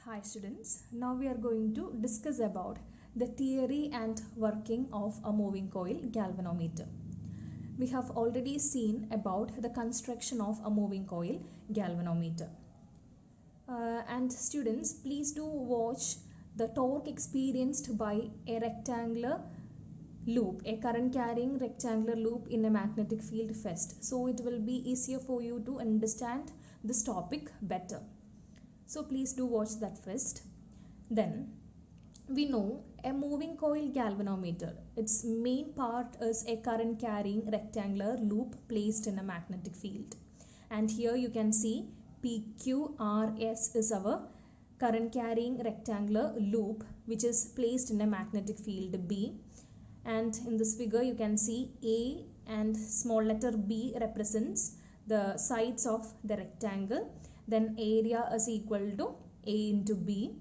Hi students, now we are going to discuss about the theory and working of a moving coil galvanometer. We have already seen about the construction of a moving coil galvanometer. And students, please do watch the torque experienced by a rectangular loop, a current carrying rectangular loop in a magnetic field first. So it will be easier for you to understand this topic better. So please do watch that first. Then we know a moving coil galvanometer. Its main part is a current carrying rectangular loop placed in a magnetic field. And here you can see PQRS is our current carrying rectangular loop which is placed in a magnetic field B. And in this figure you can see A and small letter B represents the sides of the rectangle. Then area is equal to A into B.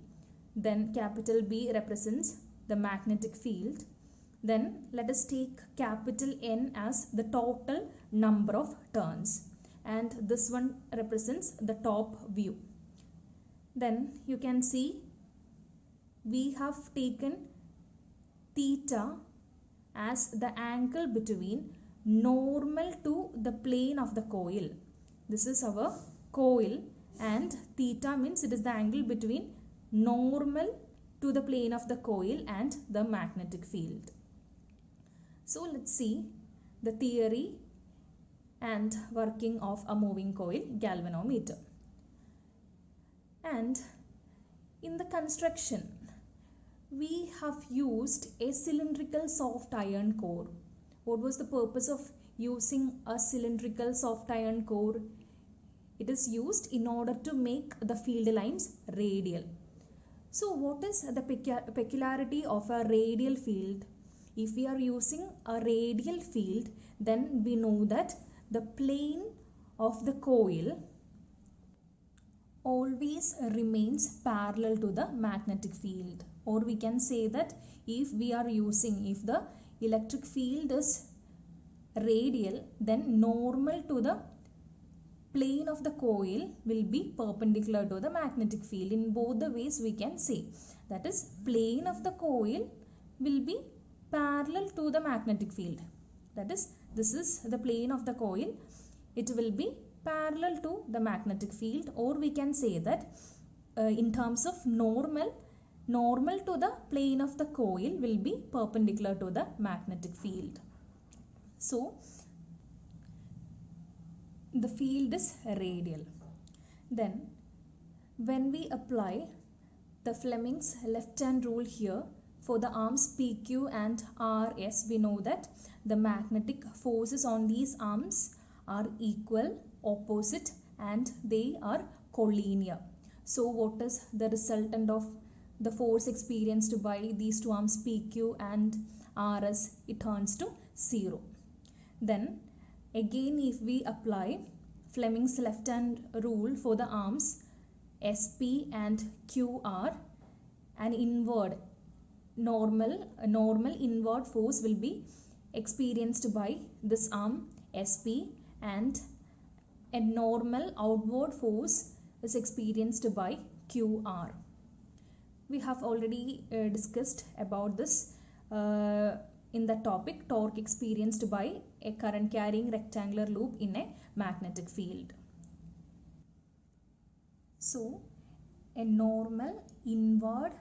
Then capital B represents the magnetic field. Then let us take capital N as the total number of turns. And this one represents the top view. Then you can see we have taken theta as the angle between normal to the plane of the coil. This is our coil. And theta means it is the angle between normal to the plane of the coil and the magnetic field. So let's see the theory and working of a moving coil galvanometer. And in the construction, we have used a cylindrical soft iron core. What was the purpose of using a cylindrical soft iron core? It is used in order to make the field lines radial. So what is the peculiarity of a radial field? If we are using a radial field, then we know that the plane of the coil always remains parallel to the magnetic field. Or we can say that if the electric field is radial, then normal to the plane of the coil will be perpendicular to the magnetic field. In both the ways we can say, that is, plane of the coil will be parallel to the magnetic field. That is, this is the plane of the coil. It will be parallel to the magnetic field, or we can say that in terms of normal to the plane of the coil will be perpendicular to the magnetic field. So the field is radial. Then when we apply the Fleming's left hand rule here for the arms PQ and RS, we know that the magnetic forces on these arms are equal, opposite, and they are collinear. So what is the resultant of the force experienced by these two arms PQ and RS? It turns to 0. Then again, if we apply Fleming's left hand rule for the arms SP and QR, an normal inward force will be experienced by this arm SP, and a normal outward force is experienced by QR. We have already discussed about this in the topic torque experienced by a current carrying rectangular loop in a magnetic field. So a normal inward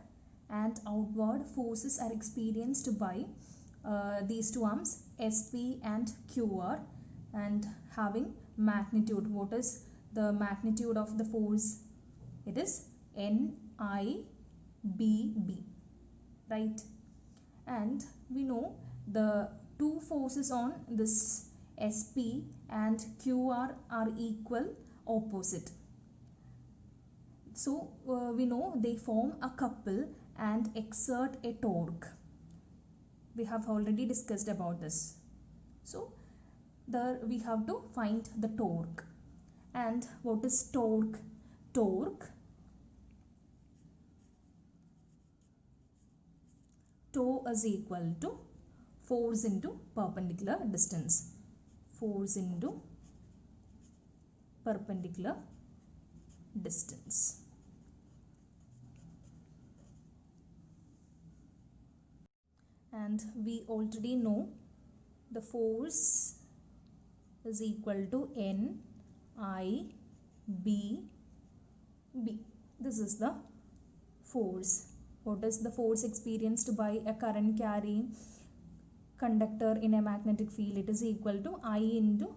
and outward forces are experienced by these two arms SP and QR, and having magnitude. What is the magnitude of the force? It is NIBB, right? And we know the two forces on this SP and QR are equal, opposite. So we know they form a couple and exert a torque. We have already discussed about this. So we have to find the torque. And what is torque? Torque is equal to force into perpendicular distance. Force into perpendicular distance. and we already know the force is equal to N I B B. This is the force. What is the force experienced by a current carrying conductor in a magnetic field? It is equal to I into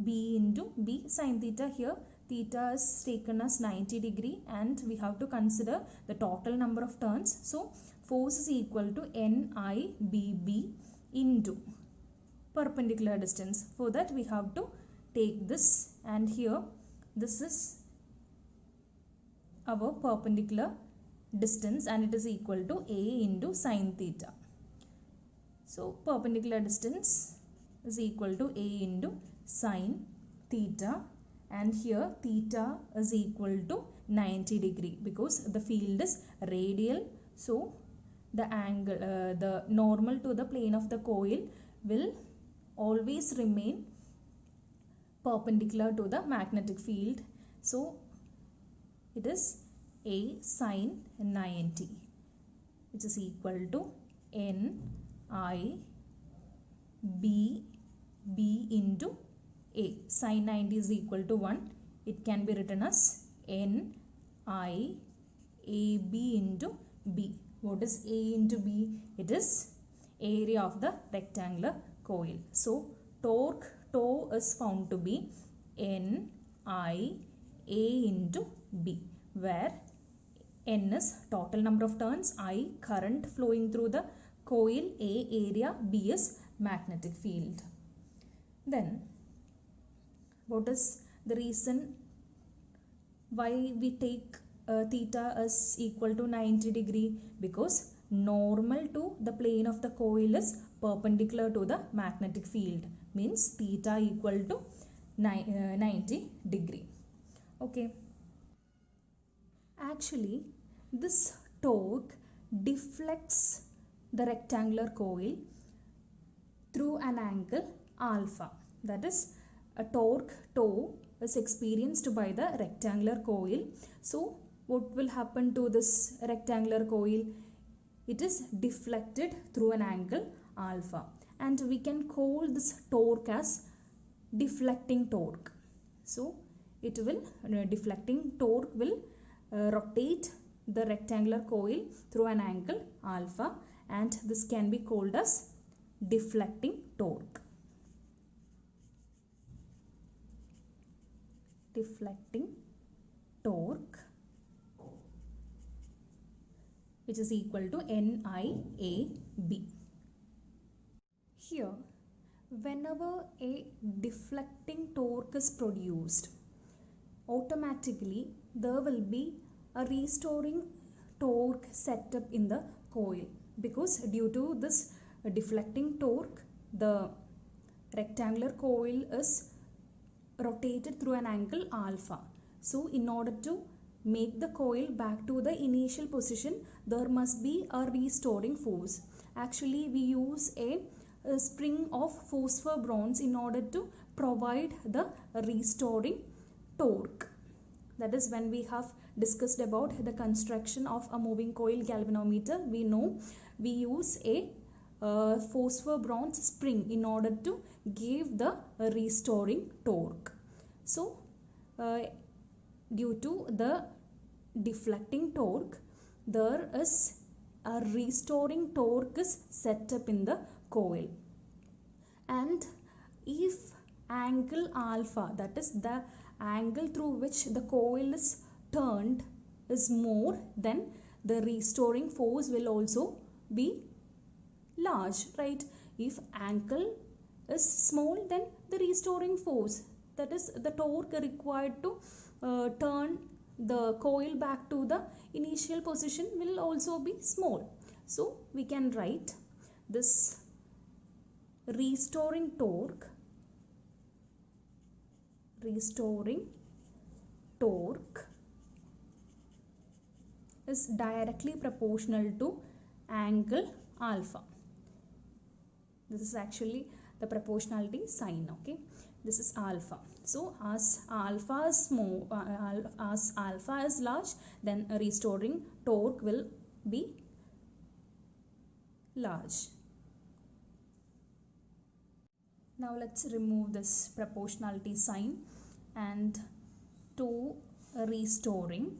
B sin theta. Here theta is taken as 90 degree and we have to consider the total number of turns. So force is equal to NIBB into perpendicular distance. For that we have to take this, and here this is our perpendicular distance and it is equal to A into sin theta. So perpendicular distance is equal to A into sin theta, and here theta is equal to 90 degree because the field is radial. So the angle, the normal to the plane of the coil will always remain perpendicular to the magnetic field. So it is A sin 90, which is equal to N I B B into A. Sin 90 is equal to 1. It can be written as N I A B into B. What is A into B? It is area of the rectangular coil. So torque tau is found to be N I A into B, where N is total number of turns, I current flowing through the coil, A area, B is magnetic field. Then what is the reason why we take theta is equal to 90 degree? Because normal to the plane of the coil is perpendicular to the magnetic field, means theta equal to 90 degree. Okay. Actually, this torque deflects the rectangular coil through an angle alpha. That is, a torque tau is experienced by the rectangular coil. So what will happen to this rectangular coil? It is deflected through an angle alpha, and we can call this torque as deflecting torque. So it will deflecting torque will rotate the rectangular coil through an angle alpha, and this can be called as deflecting torque. Deflecting torque, which is equal to NIAB. Here, whenever a deflecting torque is produced, automatically there will be a restoring torque set up in the coil, because due to this deflecting torque, the rectangular coil is rotated through an angle alpha. So in order to make the coil back to the initial position, there must be a restoring force. Actually, we use a spring of phosphor bronze in order to provide the restoring torque. That is, when we have discussed about the construction of a moving coil galvanometer, we know we use a phosphor bronze spring in order to give the restoring torque. So due to the deflecting torque, there is a restoring torque is set up in the coil, and if angle alpha, that is the angle through which the coil is turned, is more, then the restoring force will also be large, right? If angle is small, then the restoring force, that is the torque required to turn the coil back to the initial position, will also be small. So we can write this restoring torque is directly proportional to angle alpha. This is actually the proportionality sign. Okay, this is alpha. So as alpha is small, as alpha is large, then a restoring torque will be large. Now let's remove this proportionality sign and to restoring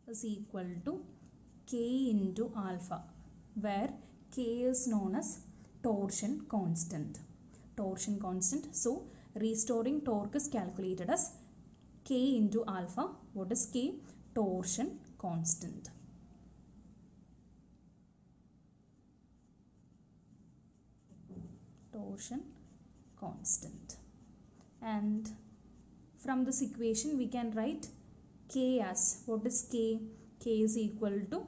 is equal to K into alpha, where K is known as torsion constant. Torsion constant. So restoring torque is calculated as K into alpha. What is K? Torsion constant. Torsion constant. And from this equation we can write K as, what is K? K is equal to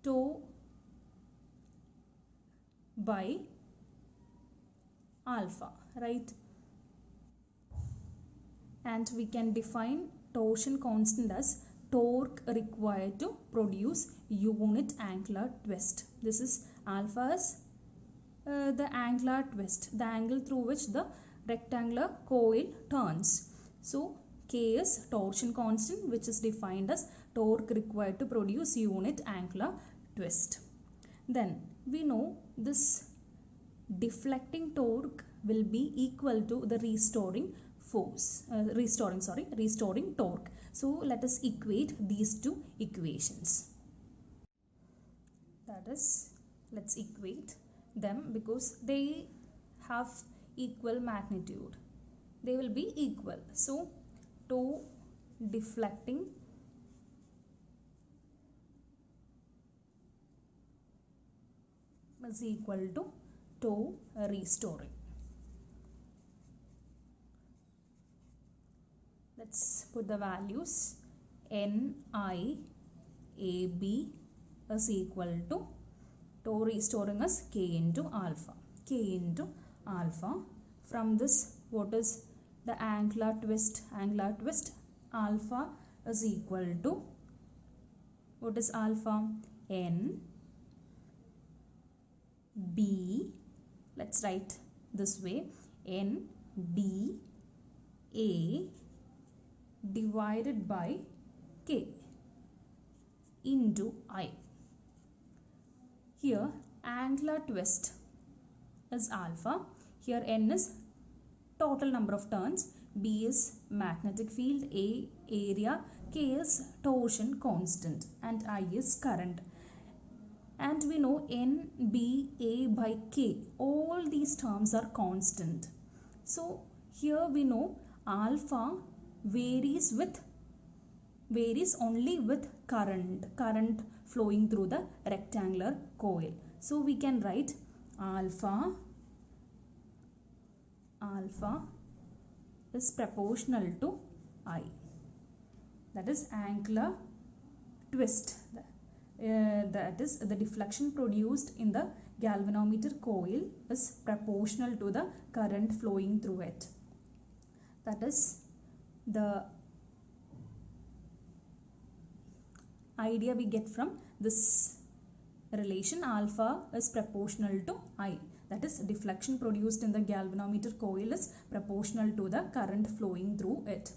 tau by alpha, right? And we can define torsion constant as torque required to produce unit angular twist. This is alpha as the angular twist, the angle through which the rectangular coil turns. So K is torsion constant, which is defined as torque required to produce unit angular twist. Then we know this deflecting torque will be equal to the restoring torque. So let us equate these two equations. That is, let's equate them because they have equal magnitude. They will be equal. So tau deflecting is equal to tau restoring. Let's put the values. NIAB is equal to tau restoring as K into alpha. K into alpha. From this, what is the angular twist? Angular twist, alpha is equal to, what is alpha? N B, let's write this way, N B A divided by K into I. Here angular twist is alpha. Here N is total number of turns, B is magnetic field, A area, K is torsion constant, and I is current. And we know N, B, A by K, all these terms are constant. So here we know alpha varies only with current flowing through the rectangular coil. So we can write alpha is proportional to I. That is angular twist. That is the deflection produced in the galvanometer coil is proportional to the current flowing through it. That is the idea we get from this relation. Alpha is proportional to I. That is, deflection produced in the galvanometer coil is proportional to the current flowing through it.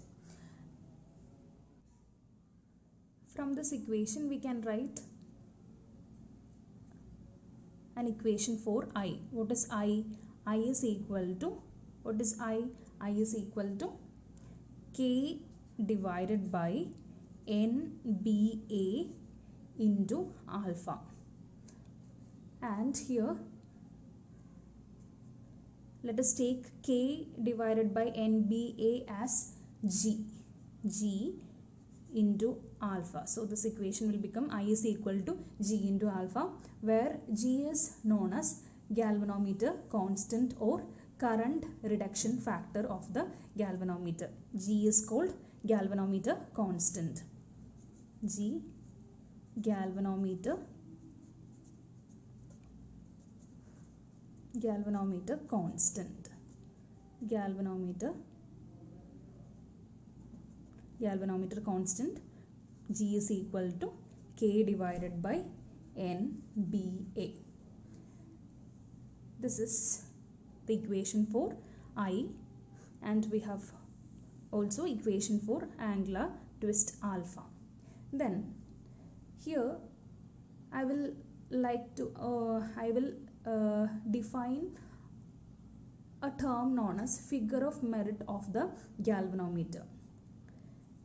From this equation we can write an equation for I. What is I? I is equal to, what is I? I is equal to K divided by NBA into alpha. And here let us take K divided by NBA as G into alpha. So this equation will become I is equal to G into alpha, where G is known as galvanometer constant or current reduction factor of the galvanometer. G is called galvanometer constant. G, galvanometer constant. Galvanometer constant, G is equal to K divided by NBA. This is the equation for I, and we have also equation for angular twist alpha. Then here I will define a term known as figure of merit of the galvanometer.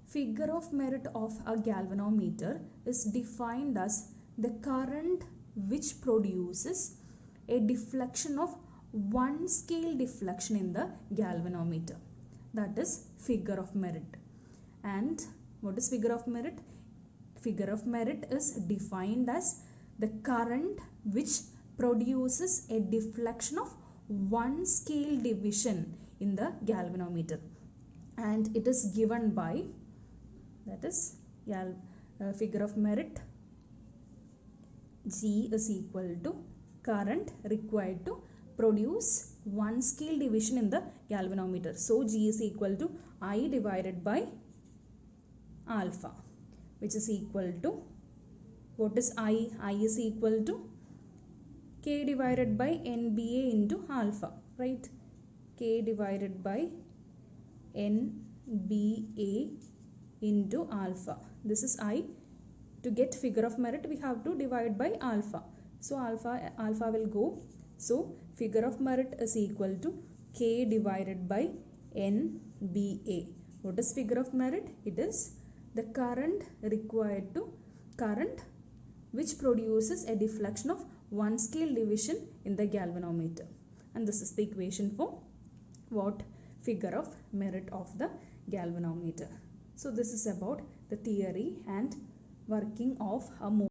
Figure of merit of a galvanometer is defined as the current which produces a deflection of one scale deflection in the galvanometer. That is figure of merit. And what is figure of merit? Figure of merit is defined as the current which produces a deflection of one scale division in the galvanometer, and it is given by, that is figure of merit, G is equal to current required to produce one scale division in the galvanometer. So G is equal to I divided by alpha, which is equal to, what is I? I is equal to K divided by NBA into alpha, right? K divided by NBA into alpha. This is I. To get figure of merit, we have to divide by alpha. So alpha will go. So figure of merit is equal to K divided by NBA. What is figure of merit? It is the current required to, current which produces a deflection of one scale division in the galvanometer. And this is the equation for what? Figure of merit of the galvanometer. So this is about the theory and working of a